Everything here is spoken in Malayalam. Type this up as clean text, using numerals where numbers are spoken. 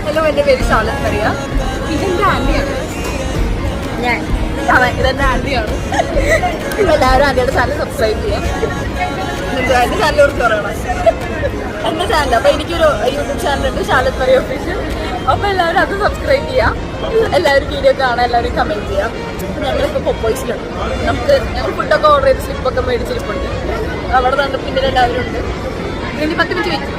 ഹലോ, എൻ്റെ പേര് ഷാലത്ത് മരിയ. ഇതെൻ്റെ ആൻറ്റിയാണ്. ഇതെൻ്റെ ആൻറ്റിയാണ്. എല്ലാവരും ആൻറ്റിയുടെ ചാനൽ സബ്സ്ക്രൈബ് ചെയ്യാം. എൻ്റെ ചാനൽ കുറിച്ച് പറയണം. എൻ്റെ ചാനൽ അപ്പോൾ എനിക്കൊരു യൂട്യൂബ് ചാനലുണ്ട്, ഷാലത്ത് മരിയ ഒഫീഷ്യൽ. അപ്പോൾ എല്ലാവരും അത് സബ്സ്ക്രൈബ് ചെയ്യാം. എല്ലാവരും വീഡിയോ കാണാം, എല്ലാവരും കമൻറ്റ് ചെയ്യാം. ഞങ്ങളിപ്പോൾ പൊപ്പോയ്സിലുണ്ട്. ഞങ്ങൾ ഫുഡൊക്കെ ഓർഡർ ചെയ്ത് സ്ലിപ്പൊക്കെ മേടിച്ചിരിപ്പുണ്ട്. അവിടെ തന്നെ പിന്നെ എല്ലാവരും ഉണ്ട്. ഇനി 10 മിനിറ്റ് വെയിറ്റ്.